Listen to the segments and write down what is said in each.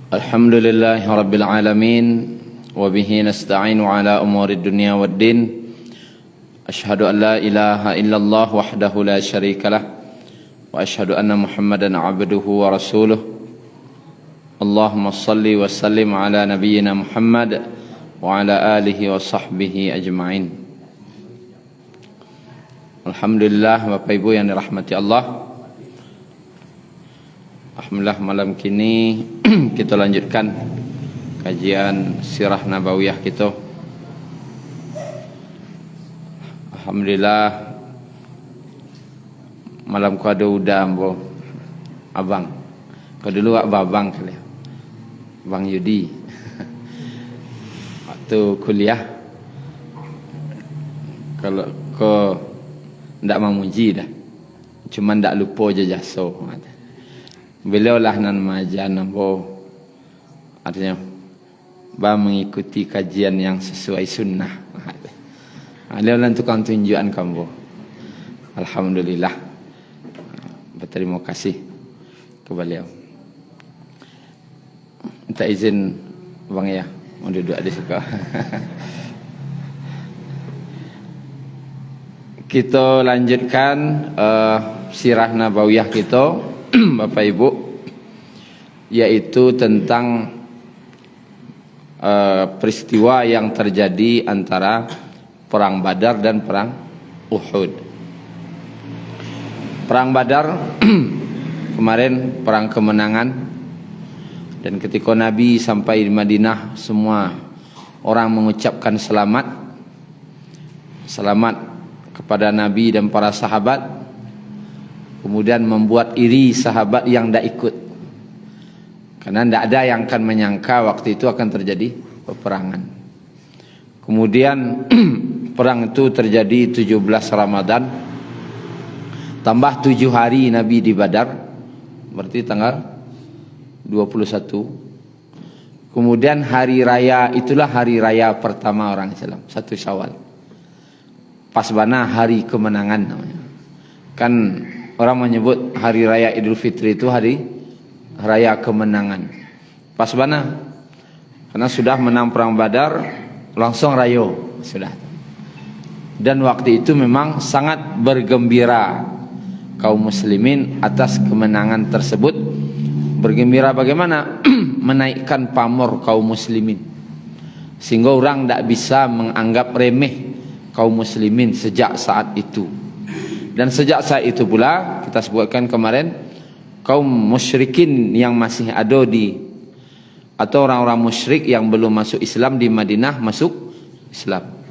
Alhamdulillahi Rabbil Alamin. Wabihi nasta'inu ala umuri dunia wad din. Ashhadu an la ilaha illallah wahdahu la syarikalah. Wa ashhadu anna Muhammadan abduhu wa rasuluh. Allahumma salli wa sallim ala nabiyyina Muhammad wa ala alihi wa sahbihi ajma'in. Alhamdulillah, Bapak Ibu yang dirahmati Allah. Alhamdulillah, malam kini kita lanjutkan kajian sirah nabawiyah kita. Alhamdulillah, malam ku ada udang bo abang. Kau dulu abang kali. Bang Yudi. Waktu kuliah kalau kau ndak memuji dah. Cuma ndak lupa je jasa. Beliau lah nan majan nampo, artinya bah mengikuti kajian yang sesuai sunnah. Beliau lah tukang tunjukan kamu. Alhamdulillah, berterima kasih ke beliau. Minta izin bang ya, mau duduk di situ. Kita lanjutkan sirah nabawiyah kita. Bapak Ibu, yaitu tentang peristiwa yang terjadi antara perang Badar dan perang Uhud. Perang Badar kemarin perang kemenangan, dan ketika Nabi sampai di Madinah semua orang mengucapkan selamat kepada Nabi dan para sahabat. Kemudian membuat iri sahabat yang tidak ikut, karena tidak ada yang akan menyangka waktu itu akan terjadi peperangan. Kemudian perang itu terjadi 17 Ramadan tambah 7 hari Nabi di Badar, berarti tanggal 21. Kemudian hari raya itulah hari raya pertama orang Islam, 1 Syawal. Pas bana hari kemenangan namanya. Kan orang menyebut hari raya Idul Fitri itu hari raya kemenangan. Pas mana? Karena sudah menang perang Badar, langsung rayo sudah. Dan waktu itu memang sangat bergembira kaum muslimin atas kemenangan tersebut. Bergembira bagaimana? Menaikkan pamor kaum muslimin, sehingga orang tidak bisa menganggap remeh kaum muslimin sejak saat itu. Dan sejak saat itu pula kita sebutkan kemarin, kaum musyrikin yang masih ada atau orang-orang musyrik yang belum masuk Islam di Madinah masuk Islam.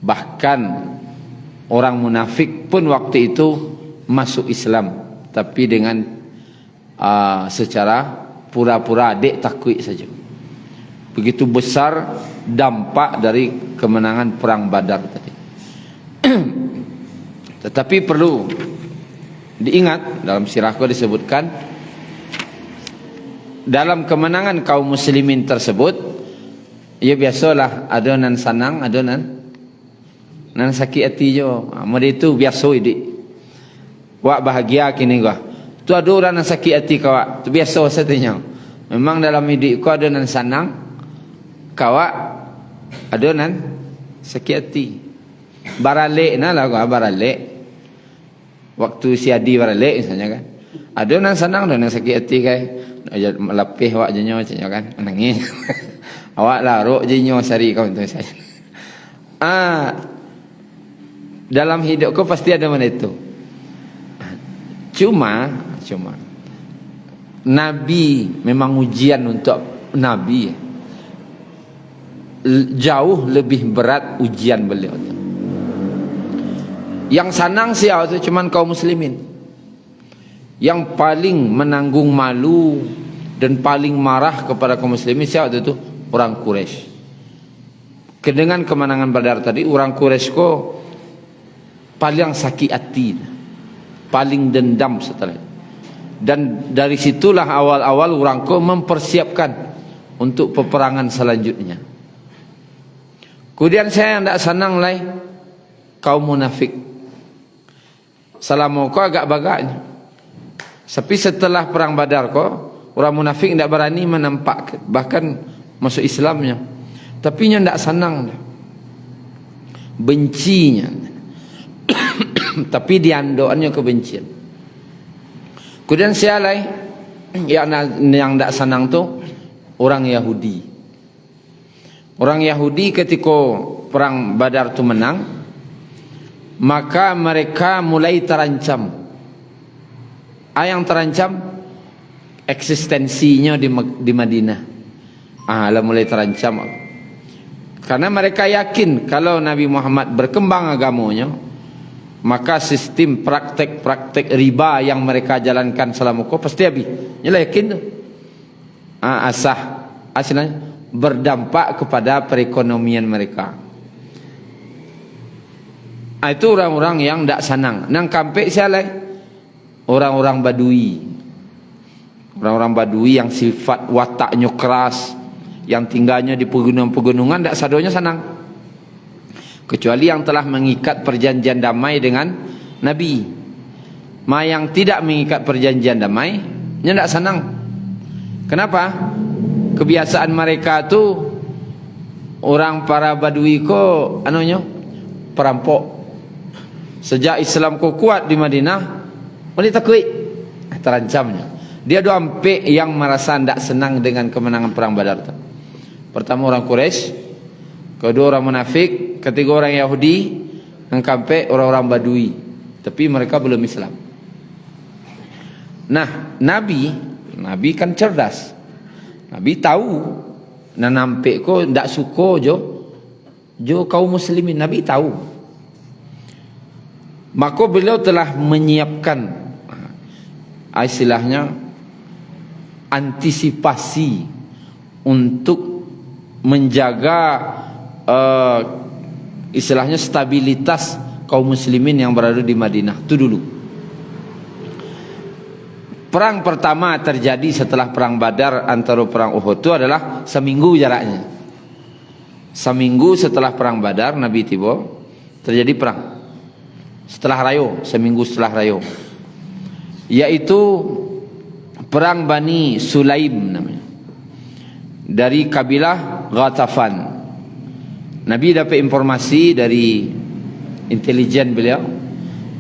Bahkan orang munafik pun waktu itu masuk Islam, tapi dengan secara pura-pura adik takut saja. Begitu besar dampak dari kemenangan perang Badar tadi. Tetapi perlu diingat, dalam sirahku disebutkan, dalam kemenangan kaum muslimin tersebut, ya biasalah ada nan sanang, ada nan sakit hati jo. Mode itu biasa ini. Wak bahagia kini gua. Tu ada orang nan sakit hati kawak. Tu biasa satunya. Memang dalam hidupku ada nan sanang, kawak ada nan sakit hati. Baralik na lah gua baralik. Waktu si Adi baralik misalnya kan, ada nan senang, ada nan sakit hati kan, melapih awak jenyo macamnya kan, menangis. Awak laruk jenyo sari kau untuk saya. Dalam hidupku pasti ada mana itu. Cuma Nabi memang ujian untuk Nabi. Jauh lebih berat ujian beliau. Yang senang siapa itu cuman kaum muslimin. Yang paling menanggung malu dan paling marah kepada kaum muslimin siapa itu? Orang Quraisy. Dengan kemenangan Badar tadi, orang Quraisy kok paling sakit hati, paling dendam setelah itu. Dan dari situlah awal-awal orang kok mempersiapkan untuk peperangan selanjutnya. Kemudian saya tidak senang lagi kaum munafik. Selama kau agak bagaknya. Tapi setelah perang Badar kau, Orang munafik tidak berani menampak, bahkan masuk Islamnya. Tapi nya tidak senang, bencinya. Tapi diandoannya kebencian. Kemudian sialai yang tidak senang tu orang Yahudi. Orang Yahudi ketika perang Badar tu menang, maka mereka mulai terancam. Yang terancam eksistensinya di Madinah. Lah mulai terancam. Karena mereka yakin kalau Nabi Muhammad berkembang agamanya, maka sistem praktek-praktek riba yang mereka jalankan selama itu pasti habis. Yalah yakin tu. Asalnya berdampak kepada perekonomian mereka. Itu orang-orang yang tidak senang. Nang kampe sialai orang-orang Badui. Orang-orang Badui yang sifat wataknya keras, yang tinggalnya di pegunungan-pegunungan, tidak sadonya senang. Kecuali yang telah mengikat perjanjian damai dengan Nabi. Yang tidak mengikat perjanjian damai, dia tidak senang. Kenapa? Kebiasaan mereka tu orang para Badui ko perampok. Sejak Islam ko kuat di Madinah, mereka takut, terancamnya. Dia dua ampek yang merasa tidak senang dengan kemenangan perang Badar. Pertama orang Quraisy, kedua orang munafik, ketiga orang Yahudi, yang keempat orang-orang Badui. Tapi mereka belum Islam. Nah, Nabi kan cerdas. Nabi tahu nampek ko ndak suko jo kaum muslimin. Nabi tahu. Maka beliau telah menyiapkan istilahnya antisipasi untuk menjaga istilahnya stabilitas kaum muslimin yang berada di Madinah. Itu dulu. Perang pertama terjadi setelah perang Badar antara perang Uhud itu adalah seminggu jaraknya. Seminggu setelah perang Badar Nabi tiba terjadi perang. Setelah Rayo, seminggu setelah Rayo. Yaitu perang Bani Sulaim namanya. Dari kabilah Ghatafan. Nabi dapat informasi dari intelijen beliau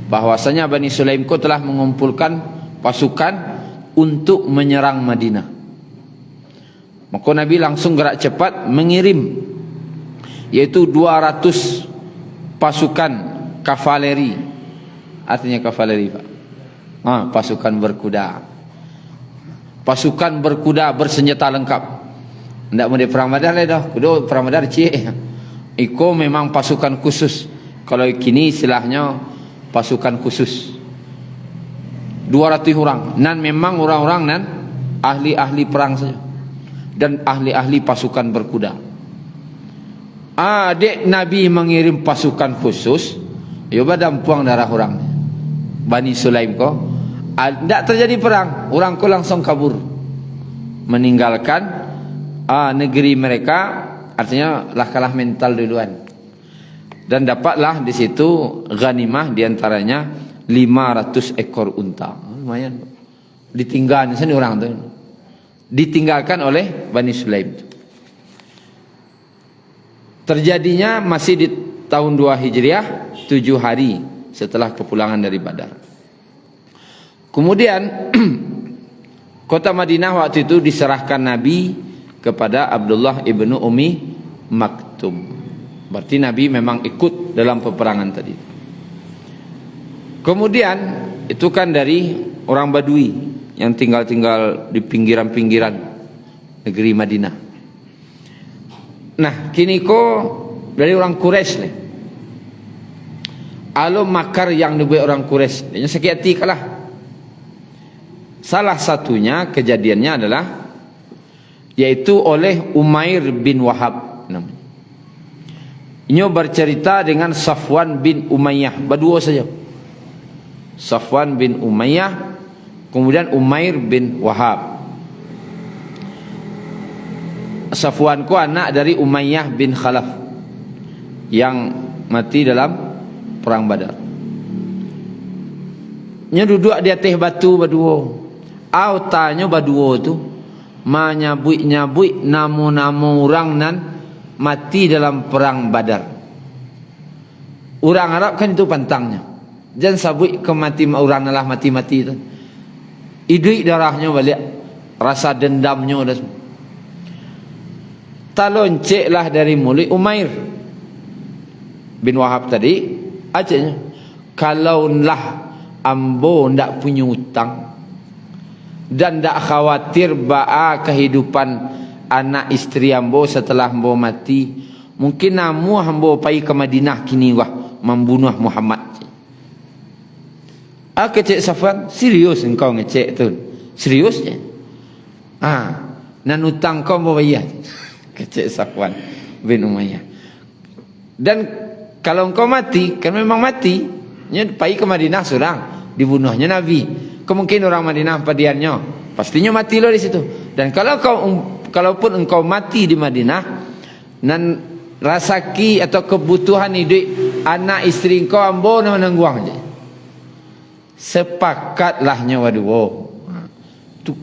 bahwasanya Bani Sulaim ko telah mengumpulkan pasukan untuk menyerang Madinah. Maka Nabi langsung gerak cepat mengirim yaitu 200 pasukan kavaleri. Artinya kavaleri, Pak. Pasukan berkuda. Pasukan berkuda bersenjata lengkap. Tidak mau di perang Badar lah dah. Kudu perang Badar Iko memang pasukan khusus. Kalau kini istilahnya pasukan khusus. 200 orang. Dan memang orang-orang nan ahli-ahli perang saja. Dan ahli-ahli pasukan berkuda. Adik Nabi mengirim pasukan khusus. Yoba dampuang darah orang. Bani Sulaim ko. Tidak terjadi perang. Orang ko langsung kabur. Meninggalkan negeri mereka. Artinya lah kalah mental duluan. Dan dapatlah di situ ghanimah diantaranya 500 ekor unta. Lumayan. Ditinggalkan sini orang tu. Ditinggalkan oleh Bani Sulaim. Terjadinya masih di tahun 2 Hijriah, 7 hari setelah kepulangan dari Badar. Kemudian kota Madinah waktu itu diserahkan Nabi kepada Abdullah ibnu Ummi Maktum. Berarti Nabi memang ikut dalam peperangan tadi. Kemudian itu kan dari orang Badui yang tinggal-tinggal di pinggiran-pinggiran negeri Madinah. Nah, kini ko dari orang Quraisy nih. Alo makar yang dibuat orang Quraisy, dia sakit hati kalah. Salah satunya kejadiannya adalah yaitu oleh Umair bin Wahab namanya. Ini bercerita dengan Safwan bin Umayyah, berdua saja. Safwan bin Umayyah, kemudian Umair bin Wahab. Safwan ku anak dari Umayyah bin Khalaf yang mati dalam perang Badar. Nya duduk di atas batu berdua. Au tanya baduo tu menyabui-nyabui nama-nama orang nan mati dalam perang Badar. Orang Arab kan itu pantangnya. Jangan sabui ke mati orang lah mati-mati tu. Idui darahnya balik, rasa dendamnya dah semua. Talonceklah dari mulut Umair bin Wahab tadi, acanya, kalaulah ambo ndak punya hutang dan ndak khawatir ba'a kehidupan anak isteri ambo setelah ambo mati, mungkin namu ambo pergi ke Madinah kini wah membunuh Muhammad. Kecek Safwan, serius engkau ngecek tu? Seriusnya? Nan hutang kau ambo bayar. Kecek Safwan bin Umayyah. Dan kalau engkau mati, kan memang mati, pergi ke Madinah seorang, dibunuhnya Nabi. Kemungkinan orang Madinah padiannya, pastinya mati lo di situ. Dan kalaupun engkau mati di Madinah, dan rasaki atau kebutuhan hidup anak isteri engkau ambo menangguang je. Sepakatlahnya waduh.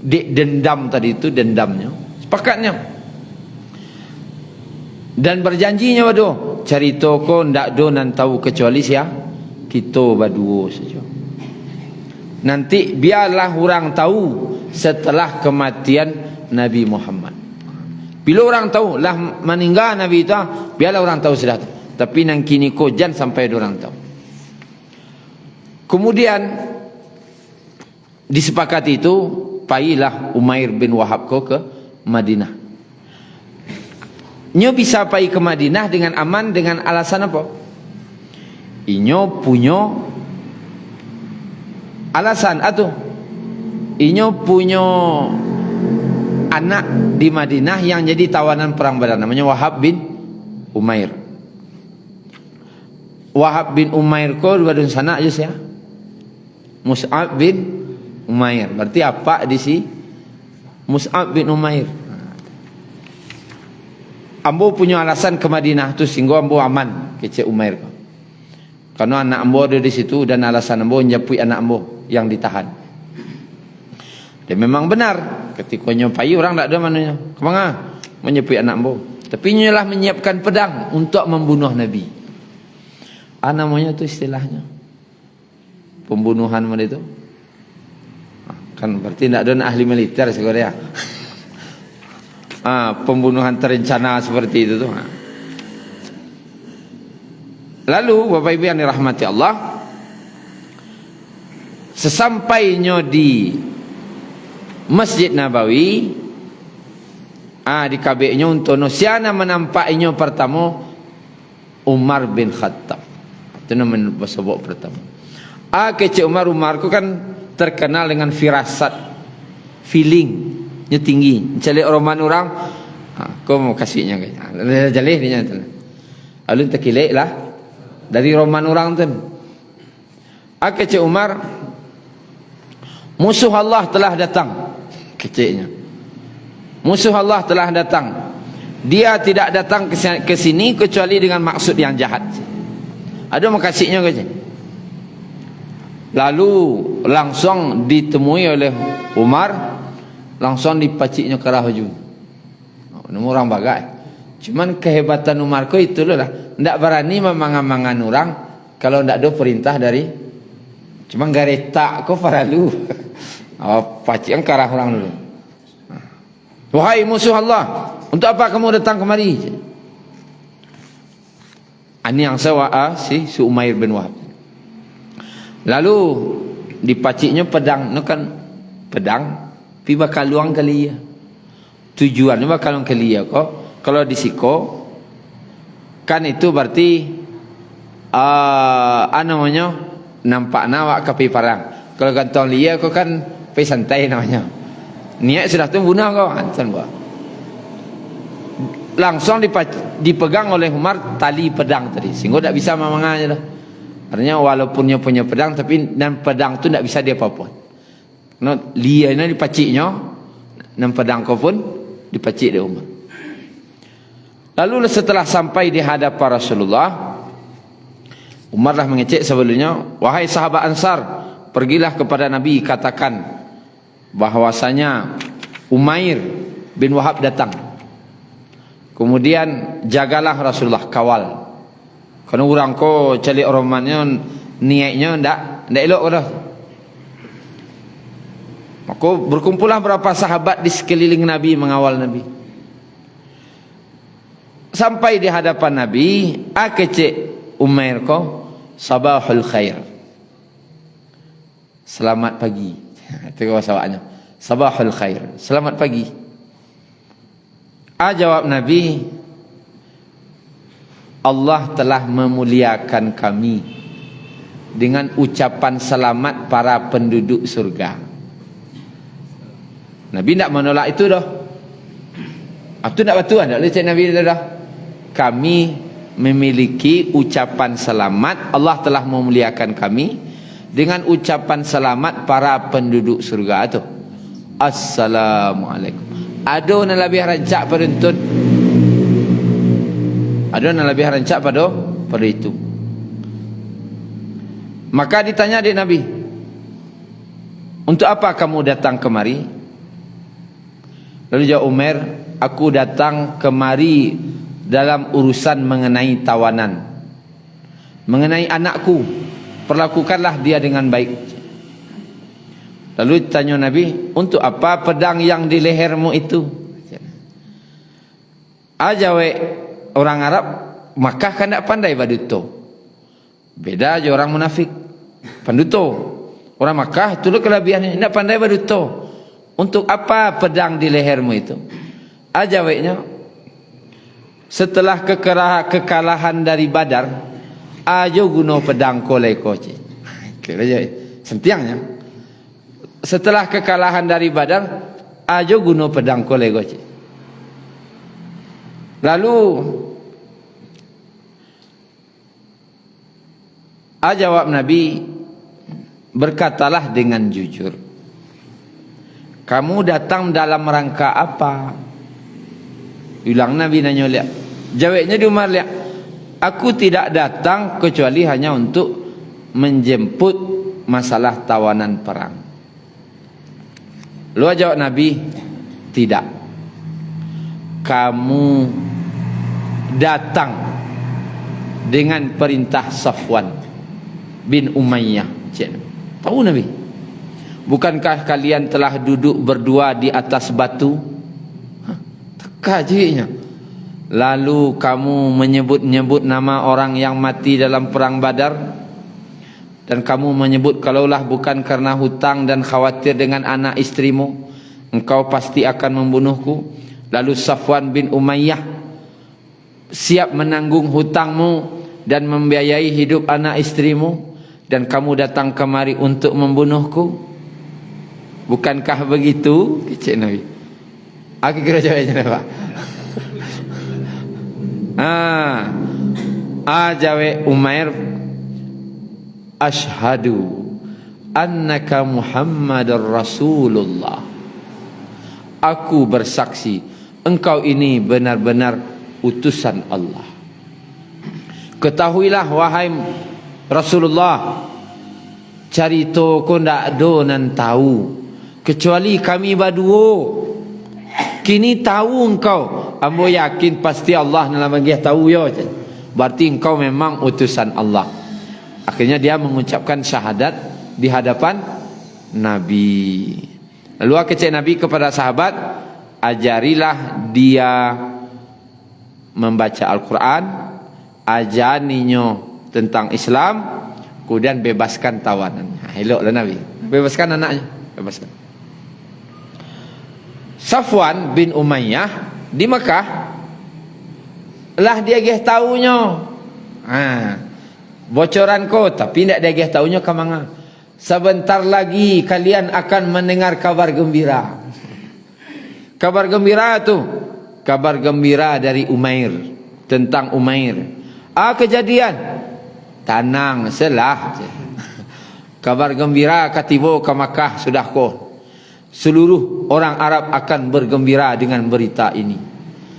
Dendam tadi itu dendamnya. Sepakatnya. Dan berjanjinya waduh, cari toko ndak do nan tahu kecuali sia kita baduo saja. Nanti biarlah orang tahu setelah kematian Nabi Muhammad. Bila orang tahu lah meninggal Nabi itu, biarlah orang tahu sudah. Tapi nang kini ko jangan sampai orang tahu. Kemudian disepakati itu, pailah Umair bin Wahab ko ke Madinah. Nyo bisa pergi ke Madinah dengan aman dengan alasan apa? Inyo punya alasan atau inyo punya anak di Madinah yang jadi tawanan perang Badar, namanya Wahab bin Umair. Wahab bin Umair ko badun sana aja saya. Mus'ab bin Umair. Berarti apa di si Mus'ab bin Umair? Ambo punya alasan ke Madinah tu sehingga ambo aman kecek Umair. Karena anak ambo ada di situ dan alasan ambo nyapui anak ambo yang ditahan. Dan memang benar ketika nyopai orang tak ada mananya. Kemana? Menyapui anak ambo. Tapi nyalah menyiapkan pedang untuk membunuh Nabi. Namanya tu istilahnya pembunuhan mana itu? Kan berarti tak ada ahli militer sebenarnya. Pembunuhan terencana seperti itu tuh. Lalu Bapak Ibu yang dirahmati Allah, sesampainya di Masjid Nabawi, di kabeknya untuk siana menampaknya pertama Umar bin Khattab. Itu namanya sebab pertama. Kecik Umar ku kan terkenal dengan firasat, feeling nya tinggi. Cari orang kau mau kasihnya kayaknya. Jalih dia tu. Alun terkilek lah dari roman orang tu. Kecik Umar, musuh Allah telah datang. Keciknya, musuh Allah telah datang. Dia tidak datang ke sini kecuali dengan maksud yang jahat. Ada makasihnya kecik. Lalu langsung ditemui oleh Umar, langsung dipaciknya ke rahajun. Nama orang bagai. Cuman kehebatan Umar ko itulah, tidak berani memangan-mangan orang kalau tidak ada perintah dari. Cuma gareta ko paralu. Pacik ke arah orang dulu. Wahai musuh Allah, untuk apa kamu datang kemari? Ini yang sawa si Umair bin Wahab. Lalu dipaciknya pedang, no kan pedang pi bakal luang kali ya. Tujuannya bakal luang kali ya kok. Kalau disiko kan itu berarti namanya nampak nawak ke pi parang. Kalau kantong lia kok kan pi santai namanya. Niat sudah tu bunuh kau antan gua. Langsung dipegang oleh Umar tali pedang tadi sehingga tak bisa memangannya dah. Artinya walaupun dia punya pedang tapi dan pedang tu tak bisa dia apa-apa. No, lianya dipaciknya dan pedang kau pun dipacik dia Umar. Lalu setelah sampai di hadapan Rasulullah, Umar lah mengecek sebelumnya, wahai sahabat Ansar, pergilah kepada Nabi katakan bahwasanya Umair bin Wahab datang. Kemudian jagalah Rasulullah, kawal. Karena orang ko cari romannya niatnya ndak elok dah. Maka berkumpullah berapa sahabat di sekeliling Nabi mengawal Nabi. Sampai di hadapan Nabi, akecek Umair ko sabahul khair. Selamat pagi. Itu wasawaknya. Sabahul khair. Selamat pagi. Jawab Nabi, Allah telah memuliakan kami dengan ucapan selamat para penduduk surga. Nabi tidak menolak itu dah. Itu tidak betul dah. Lihat Nabi itu dah. Kami memiliki ucapan selamat. Allah telah memuliakan kami dengan ucapan selamat para penduduk surga itu. Assalamualaikum. Ada yang lebih rancak pada itu. Ada yang lebih rancak pada itu. Maka ditanya dia Nabi, untuk apa kamu datang kemari? Lalu jawab Umar, aku datang kemari dalam urusan mengenai tawanan, mengenai anakku, perlakukanlah dia dengan baik. Lalu tanya Nabi, untuk apa pedang yang di lehermu itu? Ajawe orang Arab, Makkah kan tak pandai baduto. Beda aja orang munafik, panduto. Orang Makkah itu kelebihannya, tak pandai baduto. Untuk apa pedang di lehermu itu? Ajaweknya, setelah kekalahan dari Badar, ajo guna pedang kolai koce. Sentiangnya. Setelah kekalahan dari Badar, ajo guna pedang kolai koce. Lalu jawab Nabi, berkatalah dengan jujur. Kamu datang dalam rangka apa? Ulang Nabi nanya lihat. Jawabnya di Umar lihat. Aku tidak datang kecuali hanya untuk menjemput masalah tawanan perang. Lalu jawab Nabi, tidak. Kamu datang dengan perintah Safwan bin Umayyah. Tahu Nabi? Bukankah kalian telah duduk berdua di atas batu? Teka je. Lalu kamu menyebut-nyebut nama orang yang mati dalam perang Badar, dan kamu menyebut kalaulah bukan karena hutang dan khawatir dengan anak istrimu, engkau pasti akan membunuhku. Lalu Safwan bin Umayyah siap menanggung hutangmu dan membiayai hidup anak istrimu, dan kamu datang kemari untuk membunuhku. Bukankah begitu? Kecik Nabi. Aku kira jawabnya apa? Jawe Umair, Ashhadu annaka Muhammadar Rasulullah. Aku bersaksi engkau ini benar-benar utusan Allah. Ketahuilah wahai Rasulullah, carito ko ndak do nan tahu kecuali kami baduo. Kini tahu engkau, ambo yakin pasti Allah nak bagi tahu yo. Berarti engkau memang utusan Allah. Akhirnya dia mengucapkan syahadat di hadapan Nabi. Lalu kecek Nabi kepada sahabat, ajarilah dia membaca Al-Quran, ajaninya tentang Islam, kemudian bebaskan tawanan. Eloklah Nabi. Bebaskan anaknya, bebaskan. Safwan bin Umayyah di Mekah lah dia geh taunya. Bocoran ko tapi tidak dia geh taunya ke mana. Sebentar lagi kalian akan mendengar kabar gembira. Kabar gembira tu, kabar gembira dari Umair, tentang Umair. Kejadian tanang selah. Kabar gembira katibo ke Makkah sudah ko. Seluruh orang Arab akan bergembira dengan berita ini.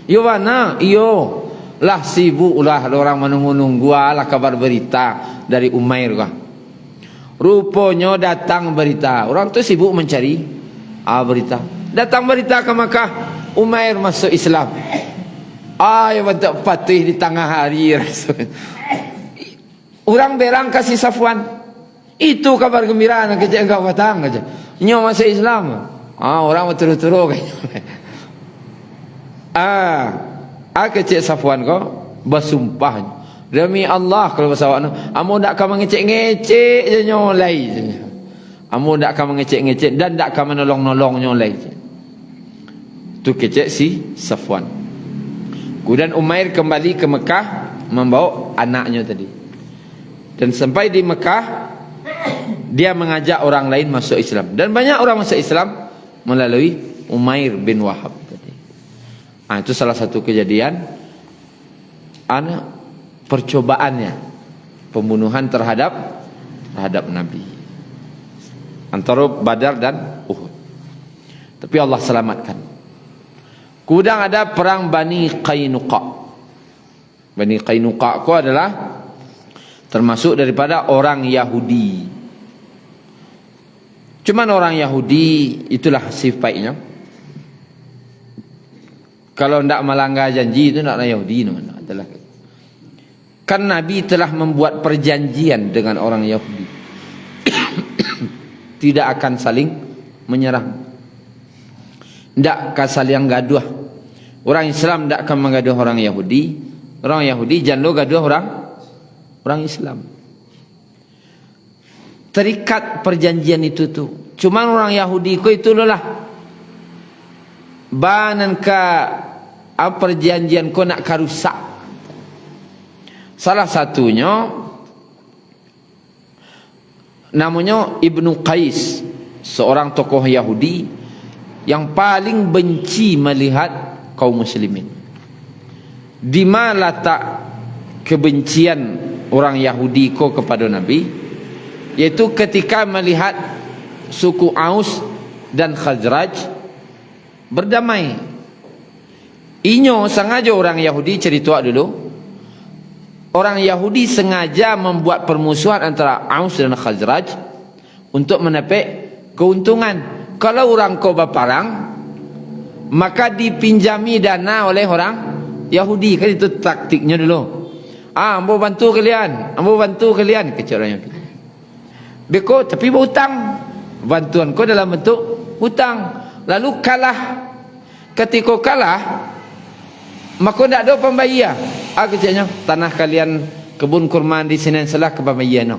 Yo mana? Iyo lah sibuk lah orang menunggu-nunggu lah kabar berita dari Umair kah. Rupanya datang berita. Orang tu sibuk mencari. Berita. Datang berita ke Makkah, Umair masuk Islam. Yang bentuk patih di tengah hari. Orang berang kasih Safwan. Itu kabar gembira nak kecek engkau batang aja. Nyo masuk Islam. Orang berturut-turut kecek Safwan kau bersumpah. Demi Allah kalau bahasa awak amu tak akan mengecek-ngecek je nyolai je. Amu tak akan mengecek-ngecek dan tak akan menolong-nolong nyolai je. Tu kecek si Safwan. Kemudian Umair kembali ke Mekah membawa anaknya tadi. Dan sampai di Mekah dia mengajak orang lain masuk Islam. Dan banyak orang masuk Islam melalui Umair bin Wahab tadi. Itu salah satu kejadian percobaannya pembunuhan terhadap Nabi antara Badar dan Uhud. Tapi Allah selamatkan. Kemudian ada perang Bani Qainuqa. Bani Qainuqa itu adalah termasuk daripada orang Yahudi. Cuman orang Yahudi itulah sifatnya. Kalau tidak melanggar janji itu tidak Yahudi namanya. Adalah kan Nabi telah membuat perjanjian dengan orang Yahudi. Tidak akan saling menyerang. Tidak akan saling gaduh. Orang Islam tidak akan menggaduh orang Yahudi. Orang Yahudi jangan gaduh orang Islam. Terikat perjanjian itu tu. Cuma orang Yahudi ko itu lah. Banan ka perjanjian ko nak karusak. Salah satunya namanya Ibnu Qais, seorang tokoh Yahudi yang paling benci melihat kaum muslimin. Di mana letak kebencian orang Yahudi ko kepada Nabi? Yaitu ketika melihat suku Aus dan Khazraj berdamai. Inyo sengaja orang Yahudi cerita dulu. Orang Yahudi sengaja membuat permusuhan antara Aus dan Khazraj untuk menepek keuntungan. Kalau orang kau berperang, maka dipinjami dana oleh orang Yahudi. Kan itu taktiknya dulu. Ambo bantu kalian, kecil orang Yahudi. Beko tapi berhutang. Bantuan kau dalam bentuk hutang. Lalu kalah. Ketika kalah, maka tidak ada pembayar. Kecilnya tanah kalian kebun kurma di sini salah ke pembayar.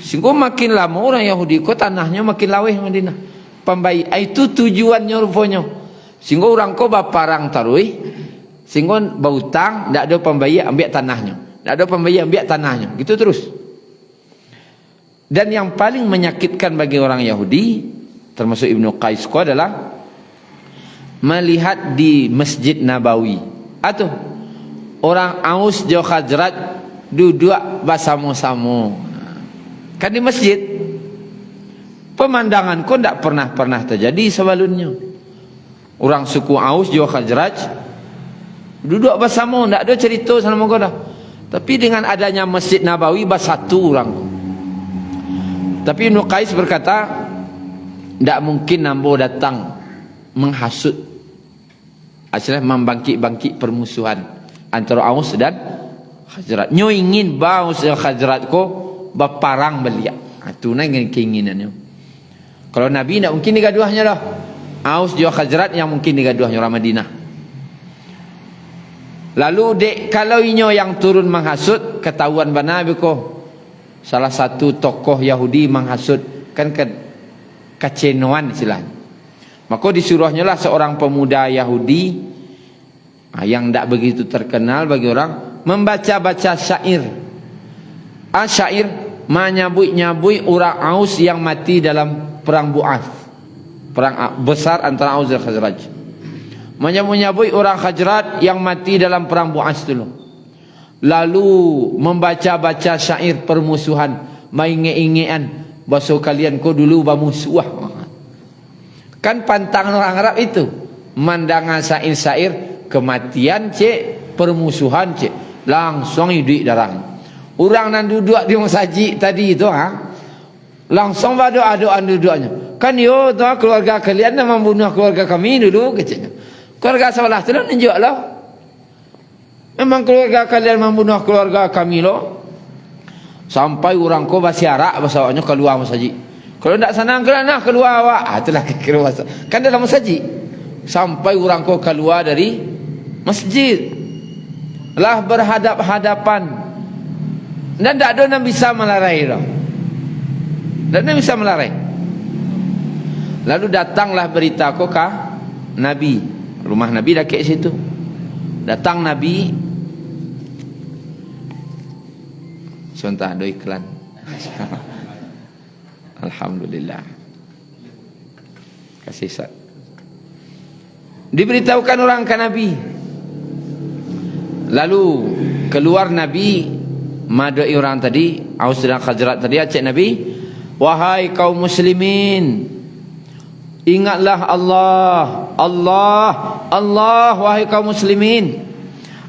Sehingga makin lama orang Yahudi ko tanahnya makin laweh Madinah. Pembayar itu tujuannya rupanya. Sehingga orang ko baparang tarui. Sehingga berhutang, tidak ada pembayar ambil tanahnya. Tidak ada pembayar ambil tanahnya. Gitu terus. Dan yang paling menyakitkan bagi orang Yahudi, termasuk Ibnu Qais ko adalah melihat di Masjid Nabawi. Atau orang Aus dan Khazraj duduk bersama-sama. Kan di masjid. Pemandangan kau tidak pernah terjadi sebelumnya. Orang suku Aus dan Khazraj duduk bersama, tidak ada cerita sama kau dah. Tapi dengan adanya Masjid Nabawi bersatu orang. Tapi Ibnu Qais berkata, tidak mungkin Nambo datang menghasut. Asalnya membangkit-bangkit permusuhan antara Aus dan Khazraj. Nyo ingin Aus dan Khazraj ko berperang beliau. Itu nak keinginannya. Kalau Nabi tidak mungkin digaduhnya dah. Aus dan Khazraj yang mungkin digaduhnya orang Madinah. Lalu kalau inyo yang turun menghasut, ketahuan bana beko. Salah satu tokoh Yahudi menghasut kan kecenoan istilahnya. Maka disuruhnya lah seorang pemuda Yahudi yang tidak begitu terkenal bagi orang membaca-baca syair. Syair menyabui-nyabui orang Aus yang mati dalam perang Bu'ath. Perang besar antara Aus dan Khazraj. Menyabui orang Khazraj yang mati dalam perang Bu'ath dulu. Lalu membaca-baca syair permusuhan, mainge-ingean bahasa kalian ko dulu bermusuh. Kan pantang orang Arab itu. Mandangan syair-syair kematian cek, permusuhan cek. Langsung hidup darah. Orang yang duduk di saji tadi itu langsung berdoa-doa duduknya. Kan yo tu keluarga kalian nak membunuh keluarga kami dulu katanya. Keluarga sebelah tu tunjuklah. Memang keluarga kalian membunuh keluarga kami lo. Sampai orang ko basiarak bahasanya keluar masjid. Kalau tak senang kerana keluar awak. Itulah keluar. Kan dalam masjid. Sampai orang ko keluar dari masjid. Lah berhadap-hadapan. Dan tak ada yang bisa melarai dah. Dan tak bisa melarai. Lalu datanglah berita ko ke Nabi. Rumah Nabi dah kat situ. Datang Nabi. Sebentar ada iklan. Alhamdulillah. Kasih sat. Diberitahukan orang ke Nabi. Lalu keluar Nabi madai orang tadi, Aus dan Khazraj tadi, acik Nabi, wahai kaum muslimin, ingatlah Allah, Allah, Allah, wahai kaum muslimin,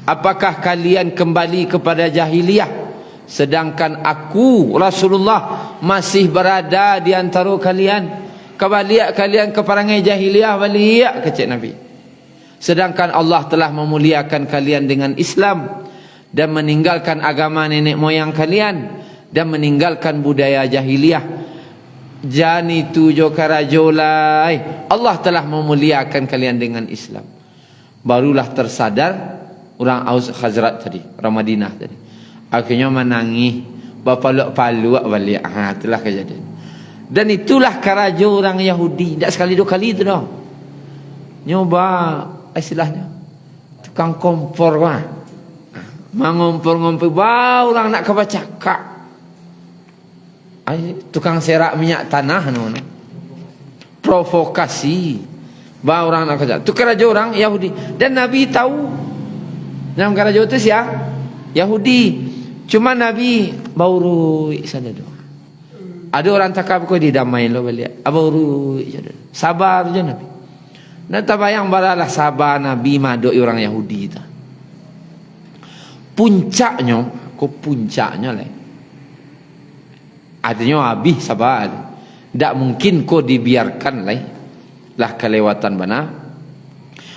apakah kalian kembali kepada jahiliyah sedangkan aku Rasulullah masih berada di antara kalian? Kebalik kalian ke perangai jahiliyah, balik kecik Nabi. Sedangkan Allah telah memuliakan kalian dengan Islam dan meninggalkan agama nenek moyang kalian dan meninggalkan budaya jahiliyah. Jani tujo karajolai, Allah telah memuliakan kalian dengan Islam. Barulah tersadar orang Aus Khazraj tadi, orang Madinah tadi. Akhirnya menangis, bapaluk-paluk balik. Itulah kejadian. Dan itulah karajo orang Yahudi. Tak sekali dua kali itu dah. Nyoba istilahnya tukang kompor lah. Mengompor-ngompor, bau orang nak kebaca kak. Tukang serak minyak tanah no. Provokasi. Bau orang nak kebaca. Itu karajo orang Yahudi. Dan Nabi tahu. Dalam karajo itu siapa? Yahudi. Cuma Nabi bauru sana doa. Ada orang takab ko didamain lo balik. Bauru sabar je Nabi. Dan tabayang balalah sabar Nabi madoi orang Yahudi tu. Puncaknya, puncaknya lah. Artinya habis sabar. Tak mungkin ko dibiarkan lah kelewatan benar.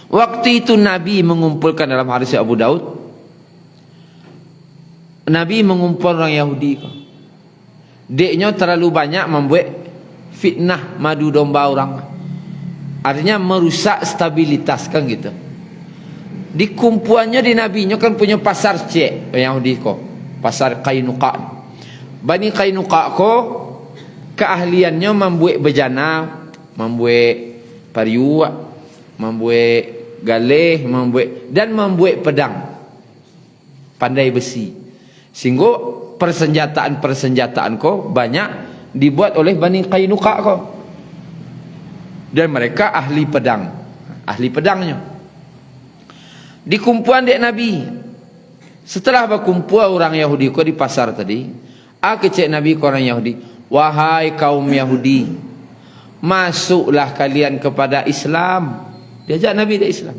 Waktu itu Nabi mengumpulkan dalam hadis Abu Daud. Nabi mengumpul orang Yahudi ko. Deknya terlalu banyak membuat fitnah madu domba orang. Artinya merusak stabilitas kan gitu. Di kumpulannya di Nabinya kan punya pasar cek Yahudi ko. Pasar Qainuqa. Bani Qainuqa ko keahliannya membuat bejana, membuat pariu, membuat galih, membuat pedang. Pandai besi. Sehingga persenjataan ko banyak dibuat oleh Bani Qainuqa ko. Dan mereka ahli pedang. Ahli pedangnya. Di kumpulan dek Nabi. Setelah berkumpul orang Yahudi ko di pasar tadi, kecek Nabi ke orang Yahudi, wahai kaum Yahudi, masuklah kalian kepada Islam. Diajak Nabi dari Islam.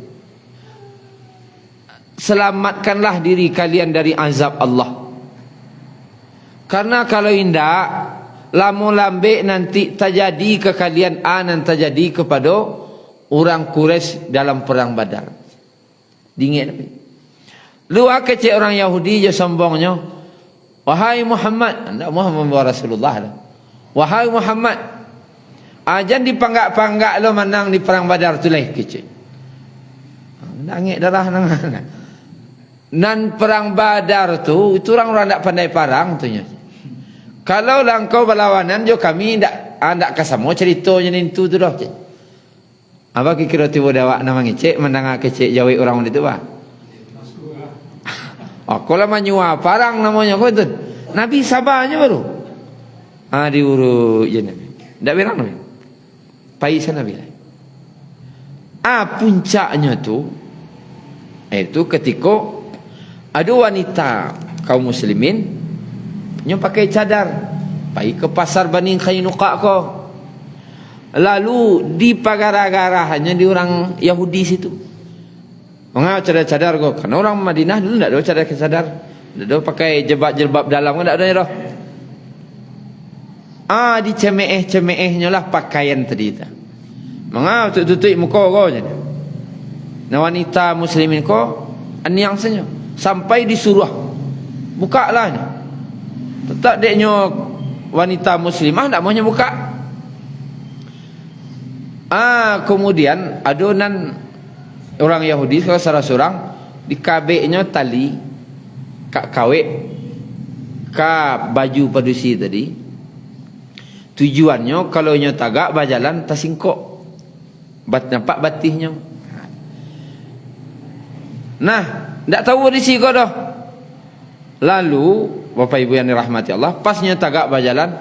Selamatkanlah diri kalian dari azab Allah. Karena kalau indak, lamun lambek nanti terjadi ke kalian dan terjadi kepada orang Quraisy dalam perang Badar. Dingin Nabi. Lu kecil orang Yahudi je sombongnya. Wahai Muhammad, anda Muhammad Rasulullah lah. Wahai Muhammad, jangan dipanggak-panggak lo menang di perang Badar tu lah kecil. Nangis darah nangan. Nan perang Badar tu itu orang-orang tak pandai parang tu nya. Kalau langkau berlawanan jo kami ndak kasamo ceritanya nintu tu dah. Apa kira tiba dawak nama ngecek menang kecek jawi orang itu bah. Aku lama nyua parang namanya kau tu. Nabi sabarnya baru. Diurut je Nabi. Ndak berang Nabi. Paisan Nabi. Puncaknya tu itu ketika ada wanita kaum muslimin yang pakai cadar pergi ke pasar Bani Qainuqa ko. Lalu di pagar-agarahannya di orang Yahudi situ. Mengapa cadar-cadar ko? Karena orang Madinah dulu tak ada cadar. Tak ada pakai jilbab dalam kan tak ada dah. Dicemeh-cemehnya lah pakaian tadi tu. Mengapa tutup muka kau je. Nah, wanita muslimin kau aniang saja sampai disuruh buka lah ni. Tetap deknya wanita muslimah tak maunya buka. Kemudian adonan orang Yahudi kalau salah seorang di kabeknya tali kak kawek ka baju padusi tadi. Tujuannya kalau nyo tagak berjalan tasingkok. Nampak batihnya. Nah, tak tahu di sini kau dah. Lalu Bapak Ibu yang dirahmati Allah, pasnya tagak berjalan,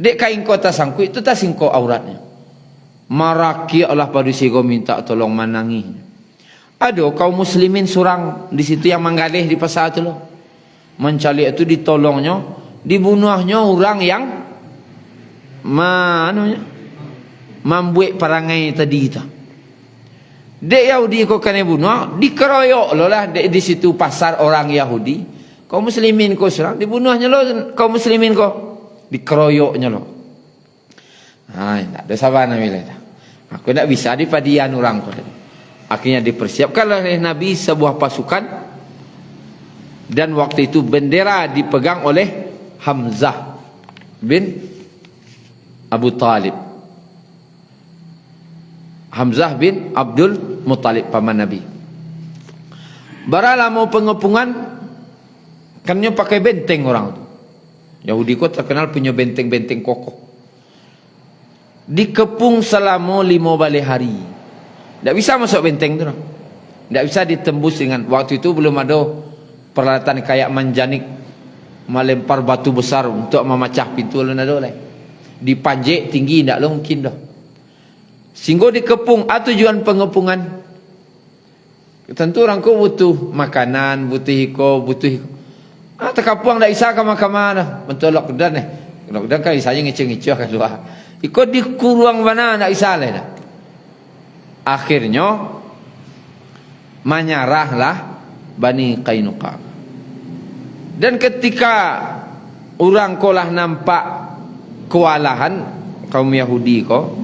dek kain kau tasangkut itu tasingkok auratnya. Maraki Allah padusi kau minta tolong manangi. Ada kaum muslimin surang di situ yang menggalih di pasar tu loh. Mencari itu ditolongnya, dibunuhnya orang yang membuat perangai tadi itu. Dek Yahudi kau kena bunuh, dikeroyok lo lah di situ pasar orang Yahudi. Kau muslimin kau serang, dibunuhnya lo kau muslimin kau, dikeroyoknya lo. Tak ada sabar Nabi lah. Aku tak bisa dipadian orang kau. Akhirnya dipersiapkan oleh Nabi sebuah pasukan, dan waktu itu bendera dipegang oleh Hamzah bin Abu Talib. Hamzah bin Abdul Muttalib paman Nabi. Bara lama pengepungan kannya pakai benteng orang tu. Yahudi ko terkenal punya benteng-benteng kokoh. Dikepung selama 5 balik hari. Tak bisa masuk benteng tu. Tak bisa ditembus dengan, waktu itu belum ada peralatan kayak manjanik melempar batu besar untuk memecah pintu lain ada lah. Dipanjek tinggi tak lah mungkin dah. Sehingga dikepung. Tujuan pengepungan, tentu orang ko butuh makanan, butuh hiko. Terkapuang tak bisa kamar-kamar dah. Betul lockdown eh. Lockdown kan isanya ngeceh-ngeceh kan luar. Iko dikurang mana tak bisa lah dah. Akhirnya menyarahlah Bani Qainuqa. Dan ketika orang ko lah nampak kewalahan kaum Yahudi ko,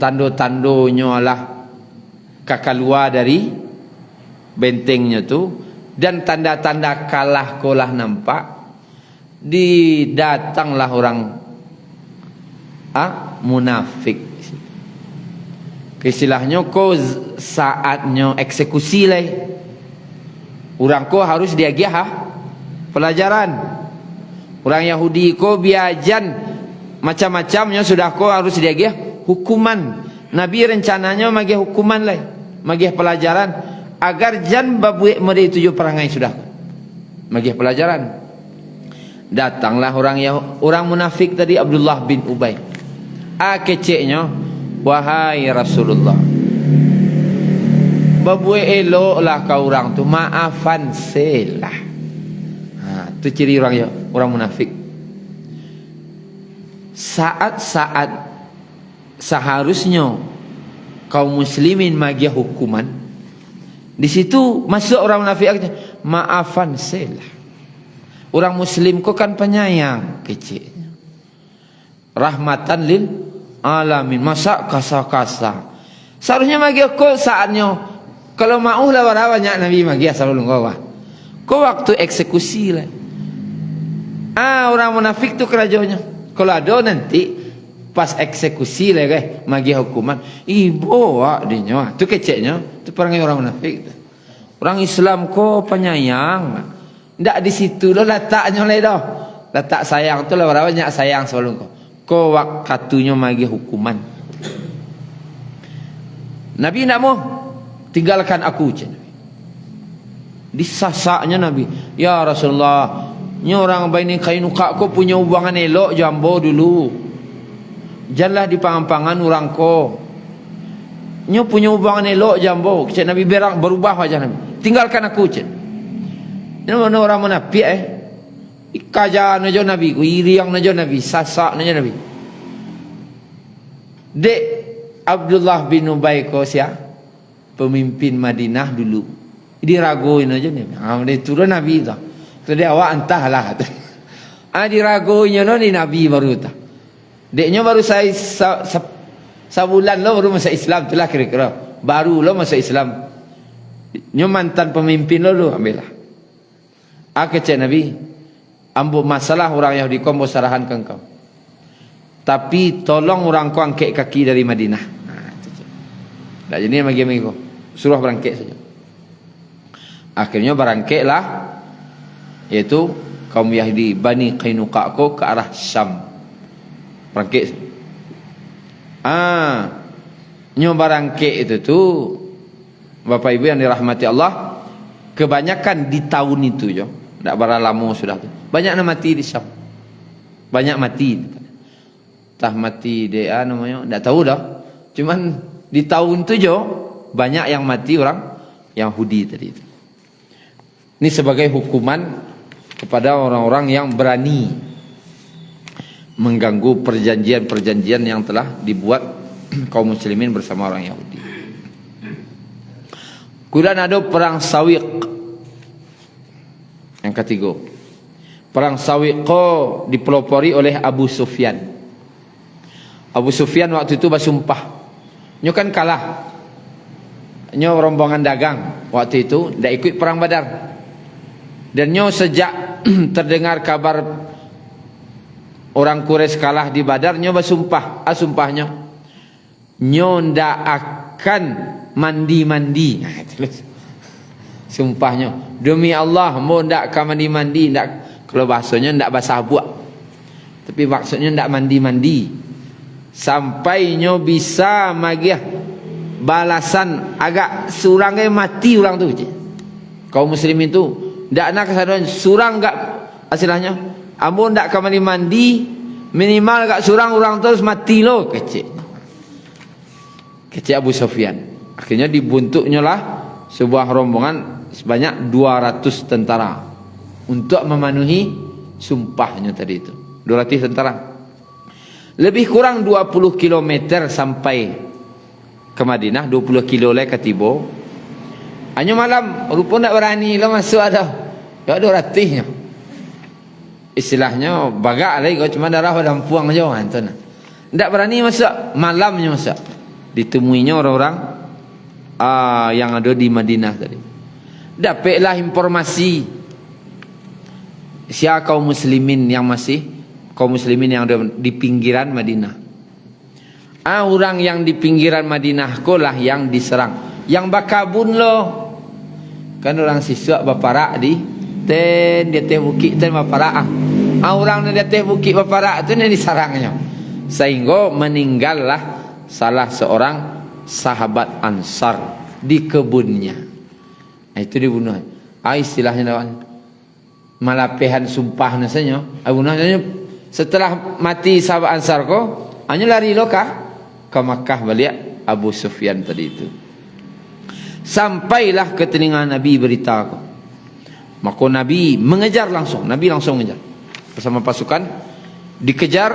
tando-tandonya lah keluar dari bentengnya tu, dan tanda-tanda kalah ko lah nampak, didatanglah orang munafik. Istilahnya ko saatnya eksekusi lah. Orang ko harus diagih pelajaran. Orang Yahudi ko biajan macam-macamnya sudah ko harus diagih hukuman. Nabi rencananya magih hukuman lah, magih pelajaran agar jan babuik meri tujuh perangai sudah. Magih pelajaran. Datanglah orang munafik tadi, Abdullah bin Ubay. Keceknya, wahai Rasulullah, babuik eloklah kau orang tu, maafan selah. Itu ciri orang munafik. Saat-saat seharusnya kaum muslimin magih hukuman, di situ masuk orang munafik, maafan selah. Orang muslim kau kan penyayang, kecil, rahmatan lil alamin, masa kasa-kasa. Seharusnya magih kau saatnya, kalau maulah banyak Nabi magih selalu kau waktu eksekusi lah. Orang munafik tu kerajaannya. Kalau ada nanti pas eksekusi lah magih hukuman, bawa dia tu keceknya, tu perangai orang munafik. Orang Islam ko penyayang. Ndak di situ lo letaknya le dah. Letak sayang tu lah banyak sayang selalu ko waktunya magih hukuman. Nabi nak mau tinggalkan aku je. Disasaknya Nabi, ya Rasulullah, ni orang Bani Qainuqa ko punya hubungan elok jambo dulu. Janganlah dipangan-pangan orang ko. Nyo punya hubungan elok jambo. Cik Nabi berubah wajah Nabi. Tinggalkan aku cik. Ini mana orang munafik ikajan aja Nabi, iriang aja Nabi, sasak aja Nabi. Dek Abdullah bin Ubay ko sia pemimpin Madinah dulu. Diraguin aja Nabi. Dia turun Nabi tu. Jadi awak entahlah. Diraguinya ni Nabi baru tu. Deknya baru saya sebulan lo baru masuk Islam, itulah kira-kira. Baru lo masuk Islam. Nyo mantan pemimpin lo ambillah. Kecek Nabi, ambo masalah orang Yahudi kau mau sarahan ke engkau. Tapi tolong orang kau angkat kaki dari Madinah. Tak jadi bagi kau. Suruh berangkat saja. Akhirnya berangkatlah, yaitu kaum Yahudi Bani Qainuqa ko ke arah Syam. Berangkat. Nyo berangkat itu tu, Bapak Ibu yang dirahmati Allah, kebanyakan di tahun itu je. Tak berapa lama sudah tu. Banyak nak mati di Syam. Banyak mati. Tah mati dia namanya, tak tahu dah. Cuman di tahun tu je banyak yang mati orang Yahudi tadi itu. Ini sebagai hukuman kepada orang-orang yang berani mengganggu perjanjian-perjanjian yang telah dibuat kaum muslimin bersama orang Yahudi. Kemudian ada perang Sawiq. Yang ketiga, perang Sawiq dipelopori oleh Abu Sufyan. Abu Sufyan waktu itu bersumpah. Nyo kan kalah. Nyo rombongan dagang waktu itu tidak ikut perang Badar. Dan nyo sejak terdengar kabar orang Quraisy kalah di Badar, nyo bersumpah. Sumpahnya nyo ndak akan mandi-mandi. Sumpahnya, demi Allah mau ndak akan mandi-mandi. Ndak, kalau bahasanya ndak basah buak, tapi maksudnya ndak mandi-mandi sampai nyo bisa magiah balasan agak surang mati orang tu. Kaum muslimin tu ndak nak kesadaran surang enggak hasilnya. Amun ndak akan mandi minimal agak surang orang terus mati lo. Kecil Abu Sufyan. Akhirnya dibentuknya lah sebuah rombongan sebanyak 200 tentara untuk memenuhi sumpahnya tadi itu. 200 tentara. Lebih kurang 20 km sampai ke Madinah, 20 km le ketibo. Hanya malam rupa tak berani lah masuk ada. Ya ada ratihnya. Istilahnya bagak lagi kau cuma darah dalam puang aja kan tu. Tak berani masuk, malamnya masuk. Ditemuinya orang-orang yang ada di Madinah tadi. Dapatlah informasi siapa kaum muslimin yang masih kaum muslimin yang ada di pinggiran Madinah. Orang yang di pinggiran Madinah kolah yang diserang. Yang bakabun lo. Kan orang siswa baparak di di atas bukit ten baparak. Orang di atas bukit baparak tu yang disarangnya. Sehingga meninggallah salah seorang sahabat Ansar di kebunnya. Itu dibunuh. Istilahnya lawan malapehan sumpah nasanya. Bunuhnya setelah mati sahabat Ansar ko, hanya lari lokah ke Makkah balik Abu Sufyan tadi itu. Sampailah ke telinga Nabi berita ko. Maka Nabi mengejar langsung. Nabi langsung mengejar bersama pasukan, dikejar,